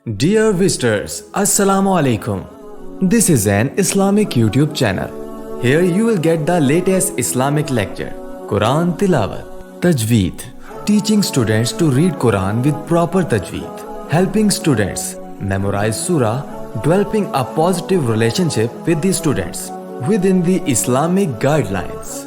Dear visitors, Assalamu Alaikum. This is an Islamic YouTube channel. Here you will get the latest Islamic lecture, Quran Tilawat, Tajweed, teaching students to read Quran with proper Tajweed, helping students memorize Surah, developing a positive relationship with the students within the Islamic guidelines.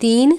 3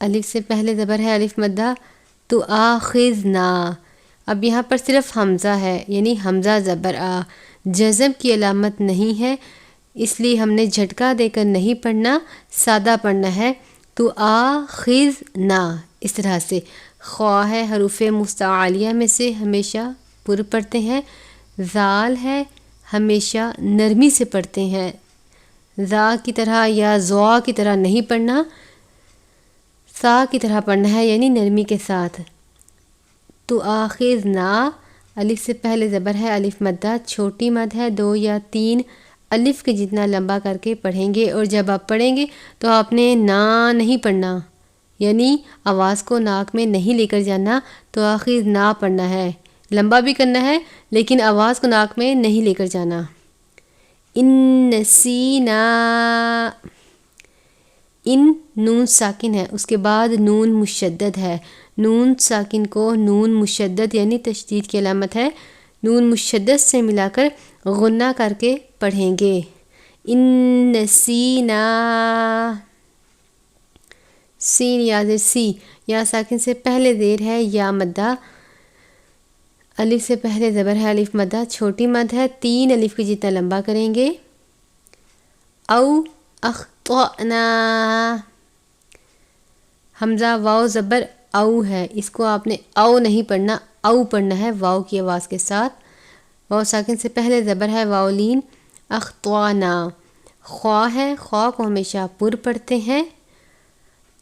الف سے پہلے زبر ہے الف مدہ، تو آخذنا، اب یہاں پر صرف حمزہ ہے، یعنی حمزہ زبر آ، جزم کی علامت نہیں ہے، اس لیے ہم نے جھٹکا دے کر نہیں پڑھنا، سادہ پڑھنا ہے، تو آخذنا اس طرح سے۔ خواہ ہے حروف مستعلیہ میں سے، ہمیشہ پر پڑھتے ہیں، ذال ہے ہمیشہ نرمی سے پڑھتے ہیں، ذا کی طرح یا زوا کی طرح نہیں پڑھنا، سا کی طرح پڑھنا ہے، یعنی نرمی کے ساتھ۔ تو آخذنا، الف سے پہلے زبر ہے الف مدہ، چھوٹی مد ہے 2 یا 3 الف کے جتنا لمبا کر کے پڑھیں گے، اور جب آپ پڑھیں گے تو آپ نے نا نہیں پڑھنا، یعنی آواز کو ناک میں نہیں لے کر جانا، تو آخذنا پڑھنا ہے، لمبا بھی کرنا ہے لیکن آواز کو ناک میں نہیں لے کر جانا۔ ان نسینا، ان نون ساکن ہے، اس کے بعد نون مشدد ہے، نون ساکن کو نون مشدد یعنی تشدید کی علامت ہے، نون مشدد سے ملا کر غنہ کر کے پڑھیں گے۔ ان نسینا، سین یا زیر سی، یا ساکن سے پہلے زیر ہے یا مدہ، الف سے پہلے زبر ہے الف مدہ، چھوٹی مد ہے 3 الف کی جتنا لمبا کریں گے۔ او اخطأنا، حمزہ واو زبر او ہے، اس کو آپ نے او نہیں پڑھنا، او پڑھنا ہے واو کی آواز کے ساتھ، واو ساکن سے پہلے زبر ہے واو لین، اخطأنا، خواہ ہے، خواہ کو ہمیشہ پر پڑھتے ہیں،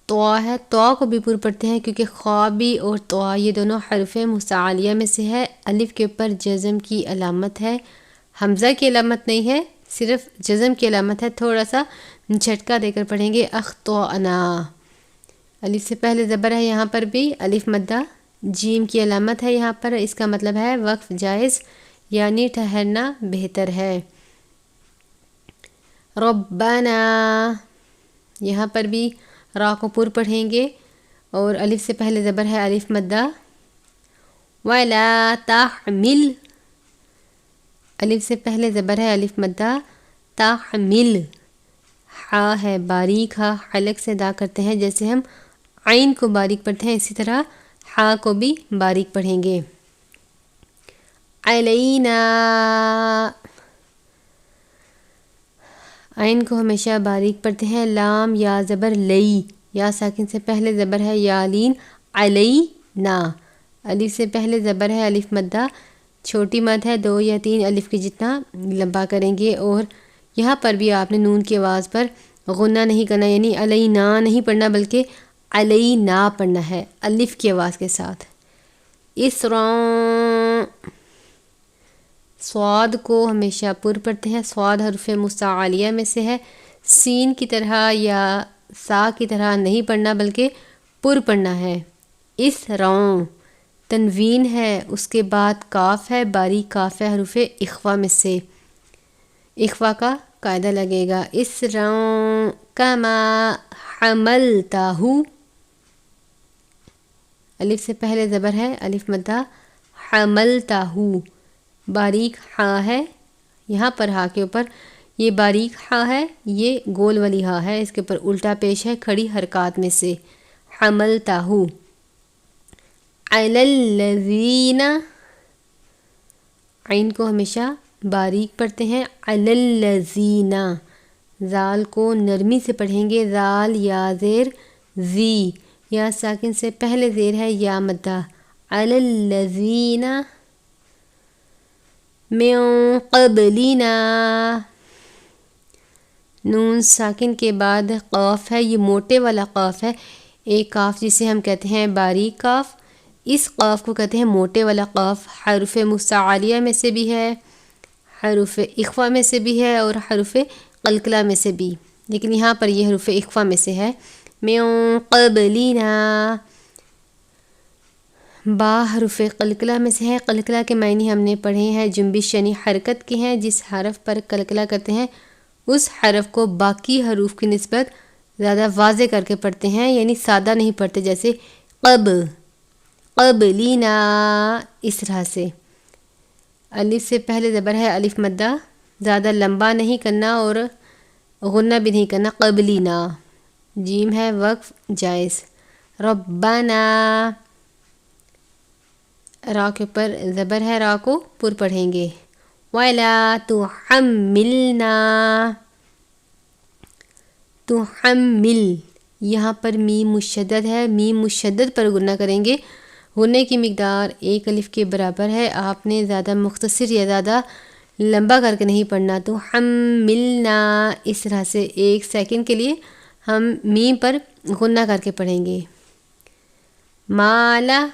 طوا ہے، طوا کو بھی پر پڑھتے ہیں کیونکہ خواہ بھی اور طوا یہ دونوں حرف مستعلیہ میں سے ہے، الف کے اوپر جزم کی علامت ہے، حمزہ کی علامت نہیں ہے، صرف جزم کی علامت ہے، تھوڑا سا جھٹکا دے کر پڑھیں گے اخطأنا، الف سے پہلے زبر ہے یہاں پر بھی الف مدہ، جیم کی علامت ہے یہاں پر، اس کا مطلب ہے وقف جائز یعنی ٹھہرنا بہتر ہے۔ ربنا، یہاں پر بھی را کو پر پڑھیں گے، اور الف سے پہلے زبر ہے الف مدہ، ولا تحمل، الف سے پہلے زبر ہے الف مدہ، تحمل، ہا ہے باریک ہا، حلق سے ادا کرتے ہیں، جیسے ہم عین کو باریک پڑھتے ہیں اسی طرح ہا کو بھی باریک پڑھیں گے۔ علینا، عین کو ہمیشہ باریک پڑھتے ہیں، لام یا زبر لئی، یا ساکن سے پہلے زبر ہے یا لین، علینا، الف سے پہلے زبر ہے الف مدہ، چھوٹی مد ہے 2 یا 3 الف کی جتنا لمبا کریں گے، اور یہاں پر بھی آپ نے نون کی آواز پر غنہ نہیں کرنا، یعنی علینا نہیں پڑھنا بلکہ علینا پڑھنا ہے الف کی آواز کے ساتھ۔ اسراء، صاد کو ہمیشہ پر پڑھتے ہیں، صاد حرف مستعلیہ میں سے ہے، سین کی طرح یا سا کی طرح نہیں پڑھنا بلکہ پر پڑھنا ہے۔ اسراء، تنوین ہے، اس کے بعد کاف ہے، باریک کاف ہے حروف اخفا میں سے، اخفا کا قاعدہ لگے گا۔ اسراء کما حملتہ، الف سے پہلے زبر ہے الف مدہ، حملتہ، باریک ہاں ہے، یہاں پر ہاں کے اوپر یہ باریک ہاں ہے، یہ گول والی ہاں ہے، اس کے اوپر الٹا پیش ہے کھڑی حرکات میں سے، حملتہ۔ علی الذین، عین کو ہمیشہ باریک پڑھتے ہیں، علی الذین، زال کو نرمی سے پڑھیں گے، زال یا زیر زی، یا ساکن سے پہلے زیر ہے یا مدہ، علی الذین من قبلنا، نون ساکن کے بعد قاف ہے، یہ موٹے والا قاف ہے، ایک قاف جسے ہم کہتے ہیں باریک قاف، اس قاف کو کہتے ہیں موٹے والا قاف، حروف مستعلیہ میں سے بھی ہے، حروف اخفا میں سے بھی ہے، اور حروف قلقلہ میں سے بھی، لیکن یہاں پر یہ حروف اخفا میں سے ہے۔ من قبلنا، با حروف قلقلہ میں سے ہے، قلقلہ کے معنی ہم نے پڑھے ہیں، جنبش یعنی حرکت کے ہیں، جس حرف پر قلقلہ کرتے ہیں اس حرف کو باقی حروف کی نسبت زیادہ واضح کر کے پڑھتے ہیں، یعنی سادہ نہیں پڑھتے، جیسے قبلینا، اس طرح سے۔ الف سے پہلے زبر ہے الف مدہ، زیادہ لمبا نہیں کرنا اور غنہ بھی نہیں کرنا، قبلینا، جیم ہے وقف جائز۔ ربنا، را کے اوپر زبر ہے، را کو پر پڑھیں گے. وَلَا تُحَمِّلْنَا، تحمل، یہاں پر میم مشدد ہے، میم مشدد پر غنہ کریں گے. غنے کی مقدار ایک الف کے برابر ہے، آپ نے زیادہ مختصر یا زیادہ لمبا کر کے نہیں پڑھنا. تو حملنا، اس طرح سے 1 سیکنڈ کے لیے ہم میم پر غنہ کر کے پڑھیں گے. مالا،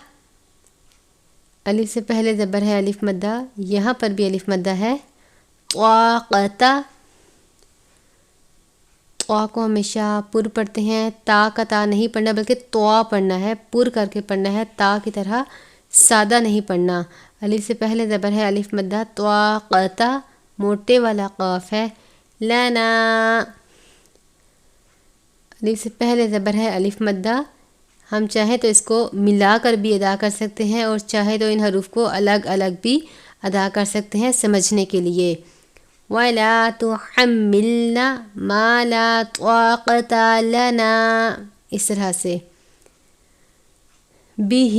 الف سے پہلے زبر ہے الف مدہ، یہاں پر بھی الف مدہ ہے. طاقتا، طا کو ہمیشہ پر پڑھتے ہیں، تا کا تا نہیں پڑھنا بلکہ طوا پڑھنا ہے، پر کر کے پڑھنا ہے، تا کی طرح سادہ نہیں پڑھنا. الف سے پہلے زبر ہے الف مدہ. طاقتا، موٹے والا قاف ہے. لنا، الف سے پہلے زبر ہے الف مدہ. ہم چاہیں تو اس کو ملا کر بھی ادا کر سکتے ہیں اور چاہے تو ان حروف کو الگ الگ بھی ادا کر سکتے ہیں سمجھنے کے لیے. وَلَا تُحَمِّلْنَا مَا لَا طَاقَةَ لَنَا، اس طرح سے. بِهِ،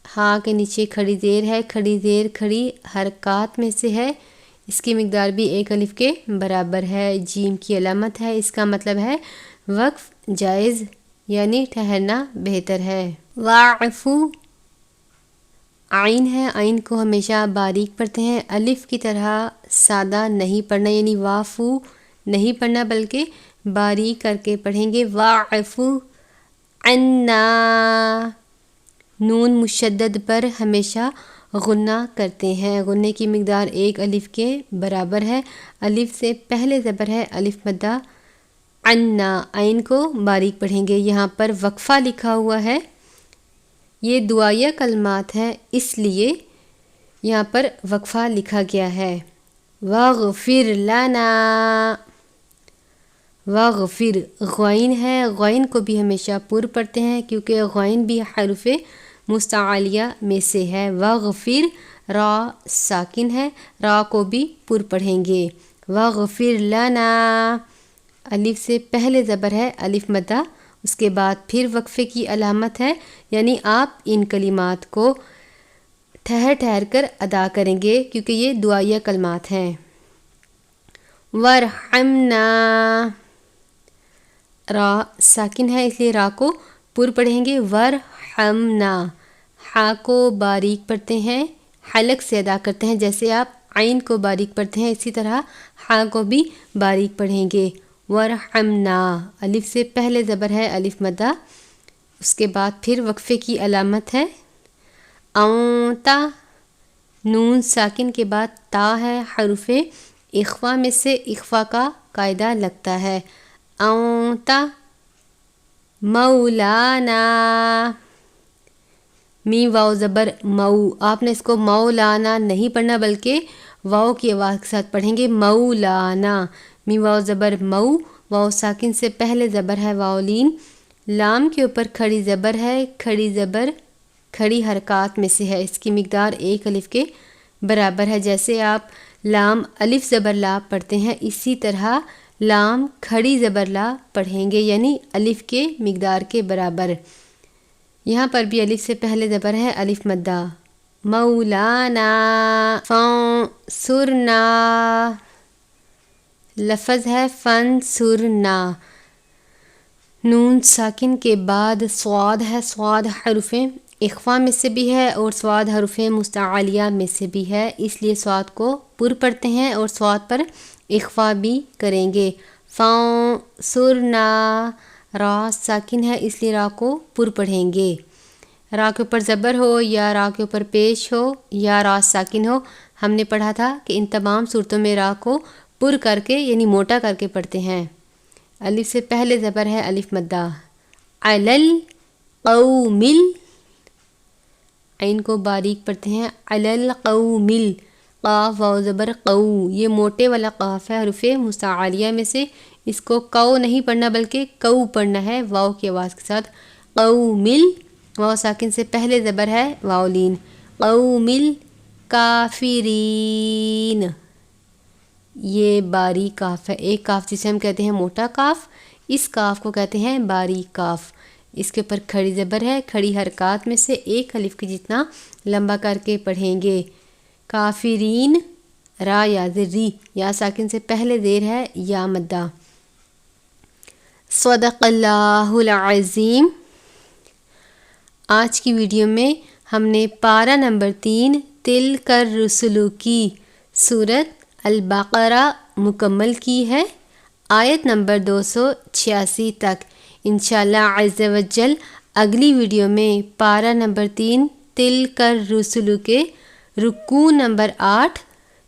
ہاں کے نیچے کھڑی زیر ہے، کھڑی زیر کھڑی حرکات میں سے ہے، اس کی مقدار بھی ایک الف کے برابر ہے. جیم کی علامت ہے، اس کا مطلب ہے وقف جائز یعنی ٹھہرنا بہتر ہے. وَاعْفُو، عین ہے، عین کو ہمیشہ باریک پڑھتے ہیں، الف کی طرح سادہ نہیں پڑھنا، یعنی وافو نہیں پڑھنا بلکہ باریک کر کے پڑھیں گے. وَاعْفُو عَنَّا، نون مشدد پر ہمیشہ غنہ کرتے ہیں، غنے کی مقدار ایک الف کے برابر ہے. الف سے پہلے زبر ہے الف مدہ. عنا، عین کو باریک پڑھیں گے. یہاں پر وقفہ لکھا ہوا ہے، یہ دعائیہ کلمات ہے اس لیے یہاں پر وقفہ لکھا گیا ہے. واغفر لنا، واغفر، غین ہے، غین کو بھی ہمیشہ پر پڑھتے ہیں کیونکہ غین بھی حروف مستعلیہ میں سے ہے. واغفر، را ساکن ہے، را کو بھی پر پڑھیں گے. واغفر لنا، الف سے پہلے زبر ہے الف مدہ، اس کے بعد پھر وقفے کی علامت ہے، یعنی آپ ان کلمات کو ٹھہر ٹھہر کر ادا کریں گے کیونکہ یہ دعائیہ کلمات ہیں. ورحمنا، را ساکن ہے اس لیے را کو پر پڑھیں گے. ورحمنا، ہا کو باریک پڑھتے ہیں، حلق سے ادا کرتے ہیں، جیسے آپ عین کو باریک پڑھتے ہیں اسی طرح ہا کو بھی باریک پڑھیں گے. ورحمنا، الف سے پہلے زبر ہے الف مدہ، اس کے بعد پھر وقفے کی علامت ہے. اونتا، نون ساکن کے بعد تا ہے، حروف اخفا میں سے اخفا کا قاعدہ لگتا ہے. اونتا مولانا، میم واو زبر مو، آپ نے اس کو مولانا نہیں پڑھنا بلکہ واو کی آواز کے ساتھ پڑھیں گے. مولانا، میم واو زبر مو، واو ساکن سے پہلے زبر ہے واولین، لام کے اوپر کھڑی زبر ہے، کھڑی زبر کھڑی حرکات میں سے ہے، اس کی مقدار ایک الف کے برابر ہے. جیسے آپ لام الف زبر لا پڑھتے ہیں اسی طرح لام کھڑی زبر لا پڑھیں گے، یعنی الف کے مقدار کے برابر. یہاں پر بھی الف سے پہلے زبر ہے الف مدہ. مولانا فانصرنا، لفظ ہے فانصرنا، نون ساکن کے بعد صاد ہے، صاد حروف اخفا میں سے بھی ہے اور صاد حروف مستعلیہ میں سے بھی ہے، اس لیے صاد کو پر پڑھتے ہیں اور صاد پر اخفا بھی کریں گے. فانصرنا، را ساکن ہے اس لیے را کو پر پڑھیں گے. را کے اوپر زبر ہو یا را کے اوپر پیش ہو یا را ساکن ہو، ہم نے پڑھا تھا کہ ان تمام صورتوں میں را کو پر کر کے یعنی موٹا کر کے پڑھتے ہیں. الف سے پہلے زبر ہے الف مدہ. علل قومل، عین کو باریک پڑھتے ہیں. علل قومل، قاف واو زبر قو، یہ موٹے والا قاف ہے حروف مستعلیہ میں سے، اس کو قو نہیں پڑھنا بلکہ قو پڑھنا ہے واو کی آواز کے ساتھ. قومل، واو ساکن سے پہلے زبر ہے واولین. قومل کافرین، یہ باریک کاف ہے، ایک کاف جسے ہم کہتے ہیں موٹا کاف، اس کاف کو کہتے ہیں باریک کاف. اس کے اوپر کھڑی زبر ہے، کھڑی حرکات میں سے ایک الف کے جتنا لمبا کر کے پڑھیں گے۔ کافرین، را یا ری، یا ساکن سے پہلے زیر ہے یا مدہ۔ صدق اللہ العظیم۔ آج کی ویڈیو میں ہم نے پارہ نمبر 3 تلک الرسل کی سورت البقرہ مکمل کی ہے، آیت نمبر 286 تک۔ انشاءاللہ عز و جل اگلی ویڈیو میں پارہ نمبر 3 تلک الرسل کے رکوع نمبر 8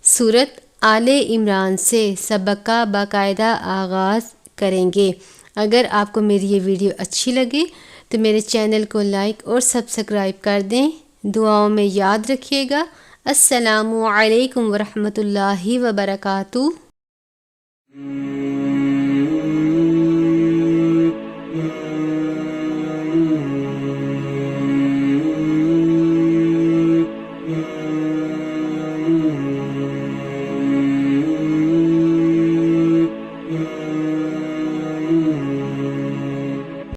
سورت آل عمران سے سبق کا باقاعدہ آغاز کریں گے۔ اگر آپ کو میری یہ ویڈیو اچھی لگے تو میرے چینل کو لائک اور سبسکرائب کر دیں۔ دعاؤں میں یاد رکھیے گا۔ السلام علیکم ورحمۃ اللہ وبرکاتہ۔